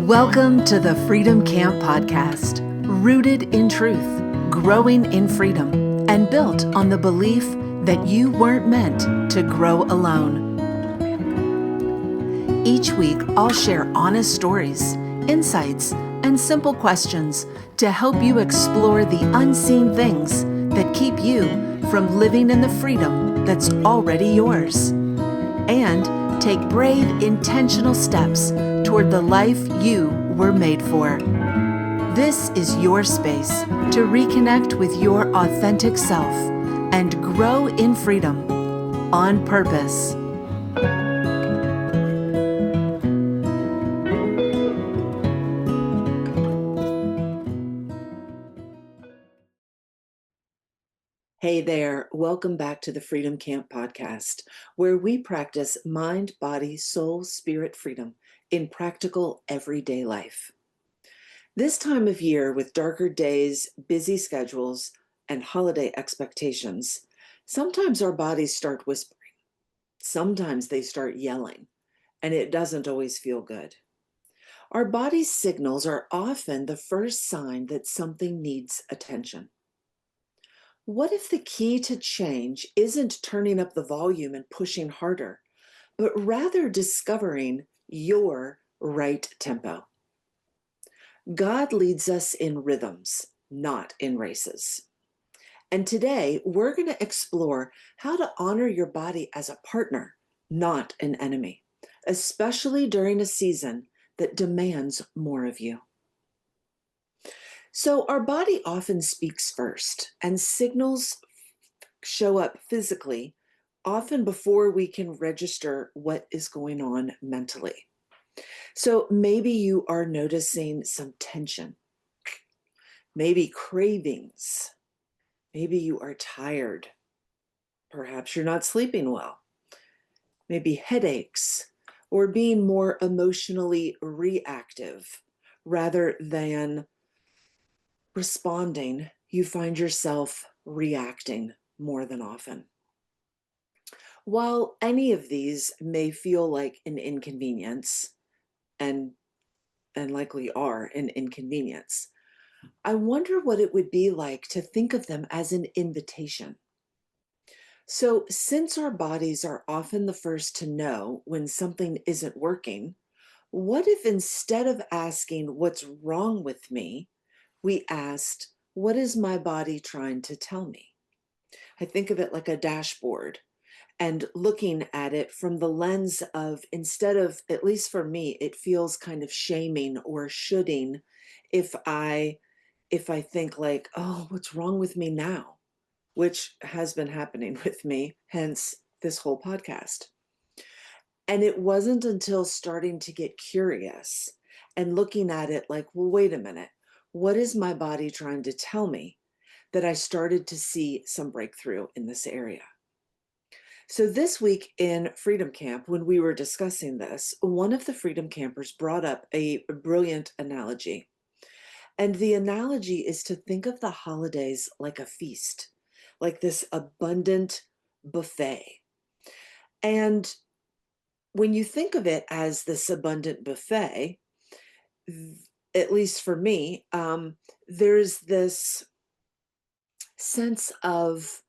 Welcome to the Freedom Camp Podcast, rooted in truth, growing in freedom, and built on the belief that you weren't meant to grow alone. Each week, I'll share honest stories, insights, and simple questions to help you explore the unseen things that keep you from living in the freedom that's already yours. And take brave, intentional steps toward the life you were made for. This is your space to reconnect with your authentic self and grow in freedom on purpose. Hey there, welcome back to the Freedom Camp Podcast, where we practice mind, body, soul, spirit freedom in practical everyday life. This time of year, with darker days, busy schedules, and holiday expectations, sometimes our bodies start whispering. Sometimes they start yelling, and it doesn't always feel good. Our body's signals are often the first sign that something needs attention. What if the key to change isn't turning up the volume and pushing harder, but rather discovering your right tempo? God leads us in rhythms, not in races. And today, we're going to explore how to honor your body as a partner, not an enemy, especially during a season that demands more of you. So our body often speaks first, and signals show up physically, often before we can register what is going on mentally. So maybe you are noticing some tension, maybe cravings, maybe you are tired, perhaps you're not sleeping well, maybe headaches, or being more emotionally reactive rather than responding. You find yourself reacting more than often. While any of these may feel like an inconvenience, and likely are an inconvenience, I wonder what it would be like to think of them as an invitation. So, since our bodies are often the first to know when something isn't working, what if instead of asking, "What's wrong with me?" we asked, "What is my body trying to tell me?" I think of it like a dashboard and looking at it from the lens of, instead of, at least for me, it feels kind of shaming or shoulding if I think like, "Oh, what's wrong with me now?" Which has been happening with me, hence this whole podcast. And it wasn't until starting to get curious and looking at it like, well, wait a minute, what is my body trying to tell me, that I started to see some breakthrough in this area. So this week in Freedom Camp, when we were discussing this, one of the Freedom Campers brought up a brilliant analogy. And the analogy is to think of the holidays like a feast, like this abundant buffet. And when you think of it as this abundant buffet, at least for me, there's this sense of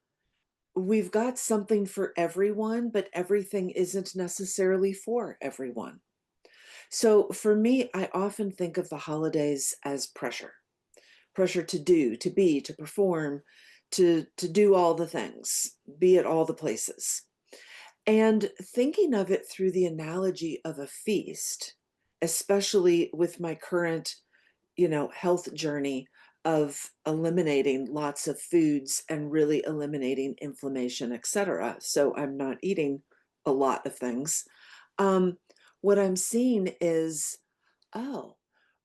we've got something for everyone, but everything isn't necessarily for everyone. So for me, I often think of the holidays as pressure to do, to be, to perform, to do all the things, be at all the places. And thinking of it through the analogy of a feast, especially with my current, health journey of eliminating lots of foods and really eliminating inflammation, etc. So I'm not eating a lot of things. What I'm seeing is, oh,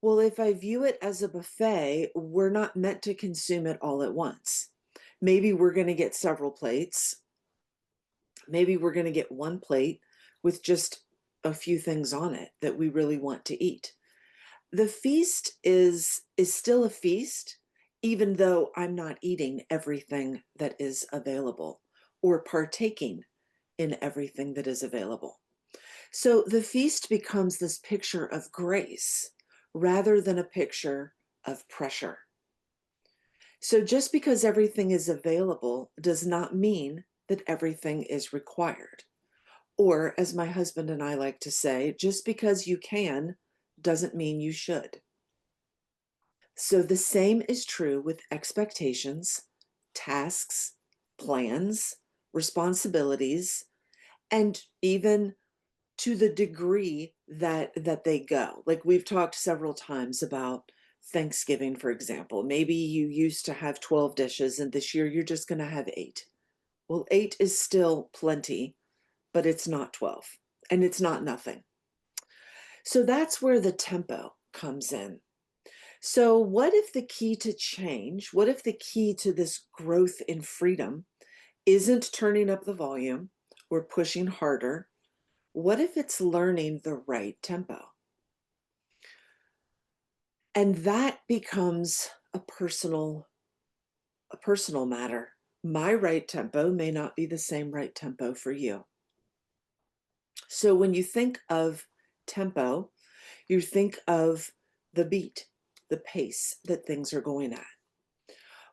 well, if I view it as a buffet, we're not meant to consume it all at once. Maybe we're going to get several plates. Maybe we're going to get one plate with just a few things on it that we really want to eat. The feast is still a feast, even though I'm not eating everything that is available or partaking in everything that is available. So the feast becomes this picture of grace rather than a picture of pressure. So just because everything is available does not mean that everything is required. Or, as my husband and I like to say, just because you can doesn't mean you should. So the same is true with expectations, tasks, plans, responsibilities, and even to the degree that they go. Like we've talked several times about Thanksgiving, for example. Maybe you used to have 12 dishes and this year you're just going to have 8. Well, 8 is still plenty, but it's not 12 and it's not nothing. So that's where the tempo comes in. So, what if the key to change, what if the key to this growth in freedom isn't turning up the volume or pushing harder? What if it's learning the right tempo? And that becomes a personal matter. My right tempo may not be the same right tempo for you. So when you think of tempo, you think of the beat, the pace that things are going at.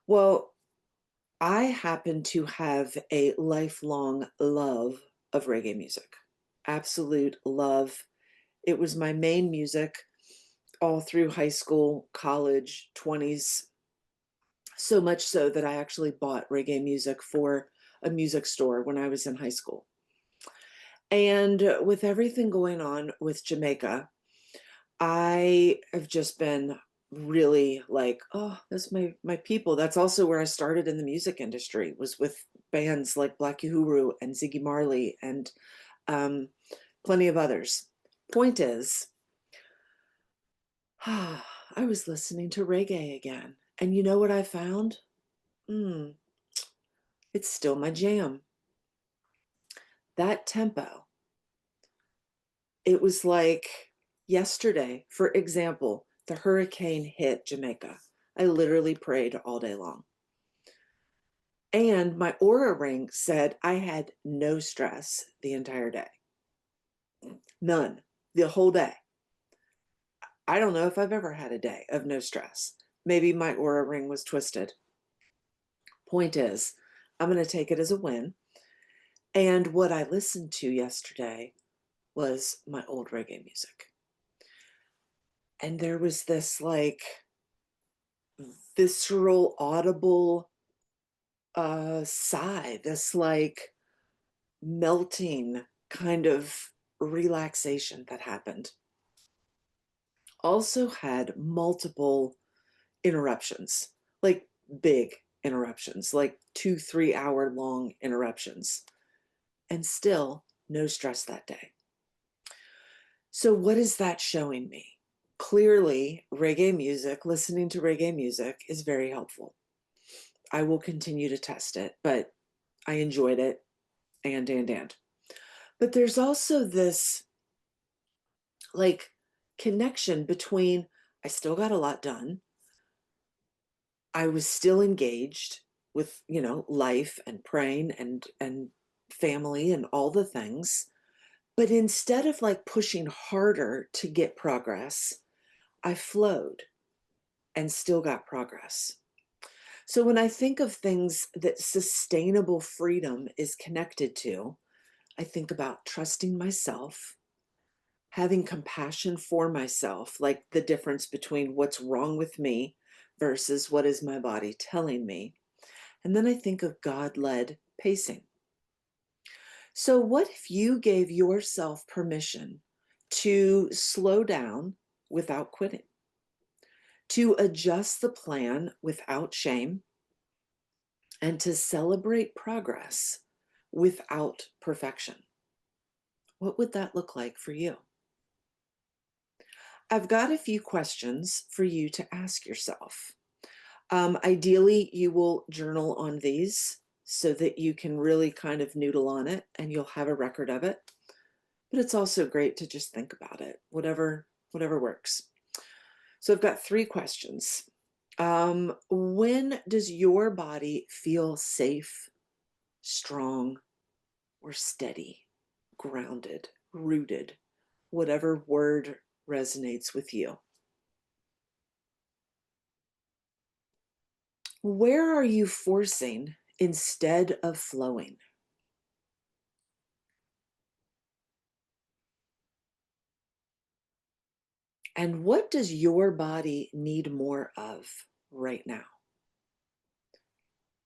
Well, I happen to have a lifelong love of reggae music. Absolute love. It was my main music all through high school, college, 20s. So much so that I actually bought reggae music for a music store when I was in high school. And with everything going on with Jamaica, I have just been really like, oh, that's my people. That's also where I started in the music industry, was with bands like Black Uhuru and Ziggy Marley and um, plenty of others. Point is, I was listening to reggae again. And you know what I found? Mm, it's still my jam. That tempo. It was like yesterday, for example, the hurricane hit Jamaica. I literally prayed all day long. And my aura ring said I had no stress the entire day. None. The whole day. I don't know if I've ever had a day of no stress. Maybe my aura ring was twisted. Point is, I'm going to take it as a win. And what I listened to yesterday was my old reggae music. And there was this like visceral, audible sigh, this like melting kind of relaxation that happened. Also had multiple interruptions, like big interruptions, like 2, 3 hour long interruptions, and still no stress that day. So, what is that showing me? Clearly, reggae music, listening to reggae music is very helpful. I will continue to test it, but I enjoyed it and. But there's also this like connection between I still got a lot done. I was still engaged with, life and praying and family and all the things. But instead of like pushing harder to get progress, I flowed and still got progress. So when I think of things that sustainable freedom is connected to, I think about trusting myself, having compassion for myself, like the difference between what's wrong with me versus what is my body telling me. And then I think of God led pacing. So, what if you gave yourself permission to slow down without quitting, to adjust the plan without shame, and to celebrate progress without perfection? What would that look like for you? I've got a few questions for you to ask yourself. Ideally, you will journal on these so that you can really kind of noodle on it and you'll have a record of it. But it's also great to just think about it, whatever works. So I've got 3 questions. When does your body feel safe, strong, or steady, grounded, rooted, whatever word resonates with you? Where are you forcing instead of flowing? And what does your body need more of right now?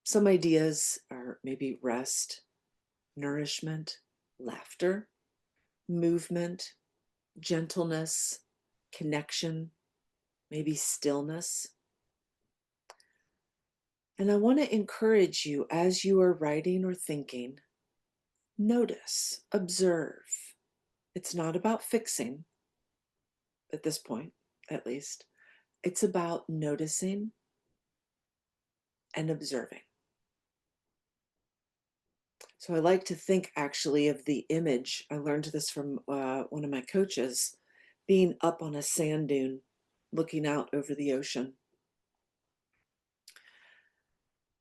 Some ideas are maybe rest, nourishment, laughter, movement, gentleness, connection, maybe stillness. And I want to encourage you as you are writing or thinking, notice, observe. It's not about fixing at this point, at least. It's about noticing and observing. So I like to think actually of the image. I learned this from one of my coaches, being up on a sand dune, looking out over the ocean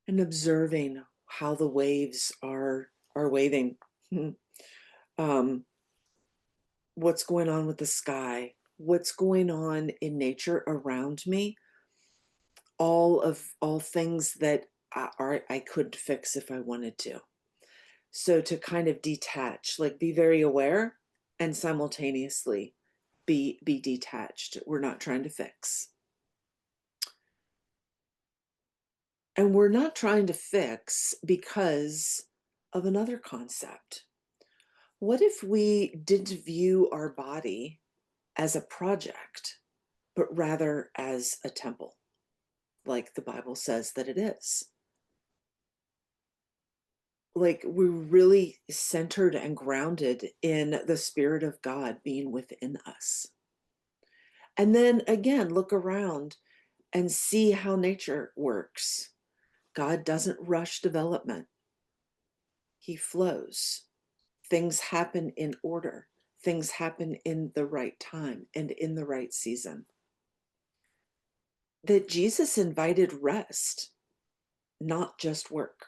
and observing how the waves are waving. um, what's going on with the sky, what's going on in nature around me, all things that I could fix if I wanted to. So to kind of detach, like be very aware and simultaneously be detached. We're not trying to fix. And we're not trying to fix because of another concept. What if we didn't view our body as a project, but rather as a temple, like the Bible says that it is? Like we're really centered and grounded in the Spirit of God being within us. And then again, look around and see how nature works. God doesn't rush development, He flows. Things happen in order, things happen in the right time and in the right season. That Jesus invited rest, not just work.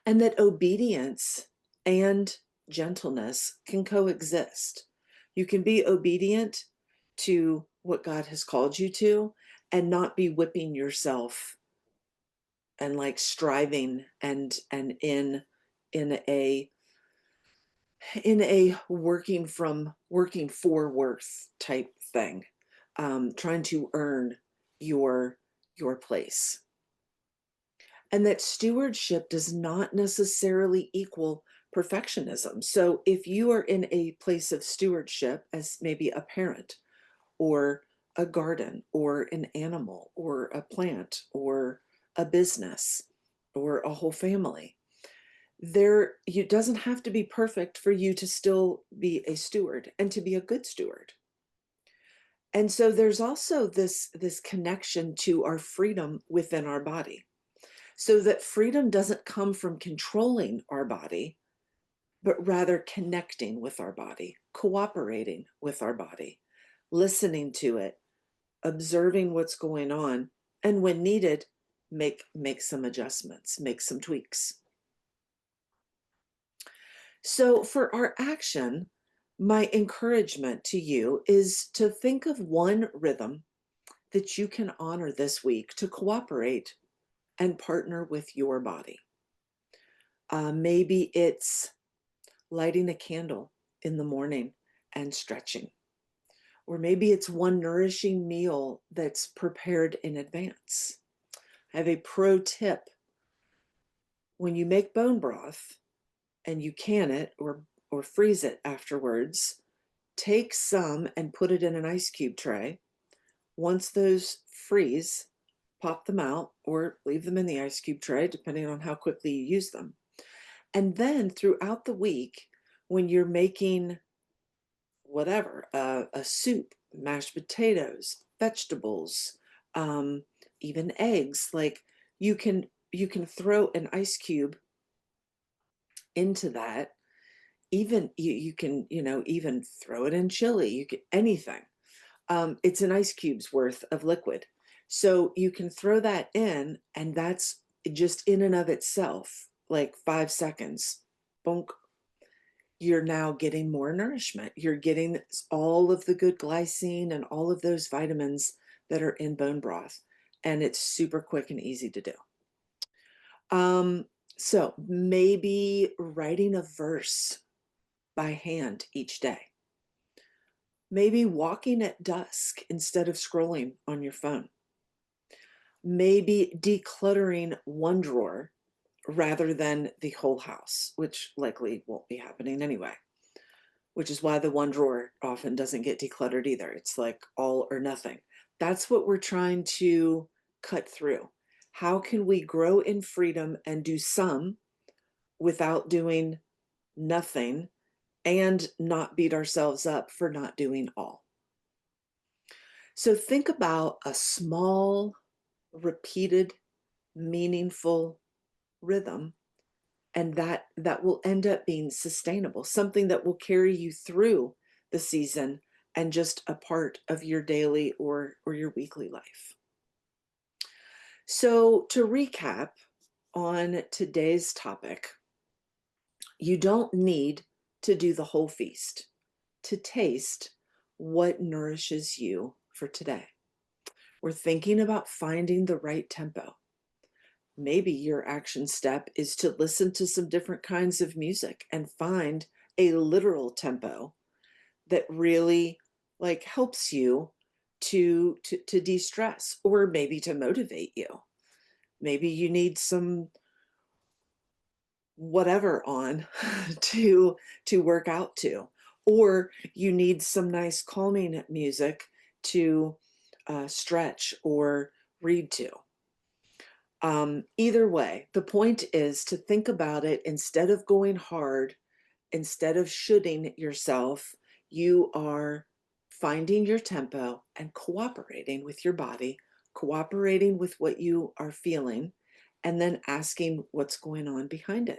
And that obedience and gentleness can coexist. You can be obedient to what God has called you to and not be whipping yourself and like striving and in a working for worth type thing, trying to earn your place. And that stewardship does not necessarily equal perfectionism. So if you are in a place of stewardship as maybe a parent or a garden or an animal or a plant or a business or a whole family, there it doesn't have to be perfect for you to still be a steward and to be a good steward. And so there's also this connection to our freedom within our body, so that freedom doesn't come from controlling our body, but rather connecting with our body, cooperating with our body, listening to it, observing what's going on, and when needed, make some adjustments, make some tweaks. So for our action, my encouragement to you is to think of one rhythm that you can honor this week to cooperate and partner with your body. Maybe it's lighting a candle in the morning and stretching. Or maybe it's one nourishing meal that's prepared in advance. I have a pro tip. When you make bone broth and you can it or freeze it afterwards, take some and put it in an ice cube tray. Once those freeze, pop them out or leave them in the ice cube tray, depending on how quickly you use them. And then throughout the week, when you're making whatever, a soup, mashed potatoes, vegetables, even eggs, like you can throw an ice cube into that. Even you can, even throw it in chili. You can anything. It's an ice cube's worth of liquid. So you can throw that in, and that's just in and of itself, like 5 seconds. Bonk, you're now getting more nourishment. You're getting all of the good glycine and all of those vitamins that are in bone broth. and it's super quick and easy to do. So maybe writing a verse by hand each day. Maybe walking at dusk instead of scrolling on your phone. Maybe decluttering one drawer rather than the whole house, which likely won't be happening anyway, which is why the one drawer often doesn't get decluttered either. It's like all or nothing. That's what we're trying to cut through. How can we grow in freedom and do some without doing nothing and not beat ourselves up for not doing all? So think about a small, repeated, meaningful rhythm, and that will end up being sustainable, something that will carry you through the season and just a part of your daily or your weekly life. So to recap on today's topic, you don't need to do the whole feast to taste what nourishes you for today. We're thinking about finding the right tempo. Maybe your action step is to listen to some different kinds of music and find a literal tempo that really like helps you to de-stress, or maybe to motivate you. Maybe you need some whatever on to work out to, or you need some nice calming music to stretch or read to. Either way, the point is to think about it instead of going hard, instead of shoulding yourself, you are finding your tempo and cooperating with your body, cooperating with what you are feeling, and then asking what's going on behind it.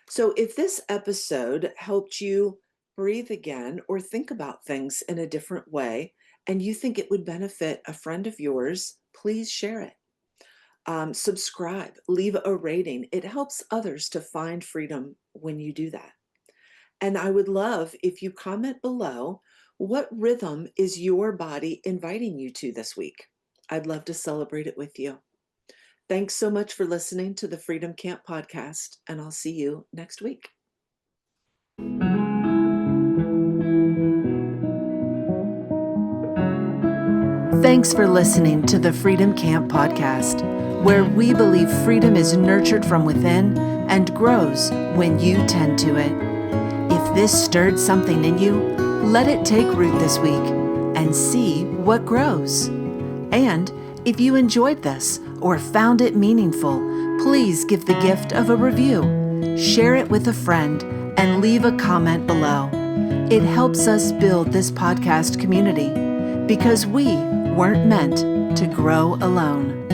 So if this episode helped you breathe again or think about things in a different way, and you think it would benefit a friend of yours, please share it. Subscribe, leave a rating. It helps others to find freedom when you do that. And I would love if you comment below, what rhythm is your body inviting you to this week? I'd love to celebrate it with you. Thanks so much for listening to the Freedom Camp podcast, and I'll see you next week. Thanks for listening to the Freedom Camp podcast, where we believe freedom is nurtured from within and grows when you tend to it. If this stirred something in you, let it take root this week and see what grows. And if you enjoyed this or found it meaningful, please give the gift of a review, share it with a friend, and leave a comment below. It helps us build this podcast community because we weren't meant to grow alone.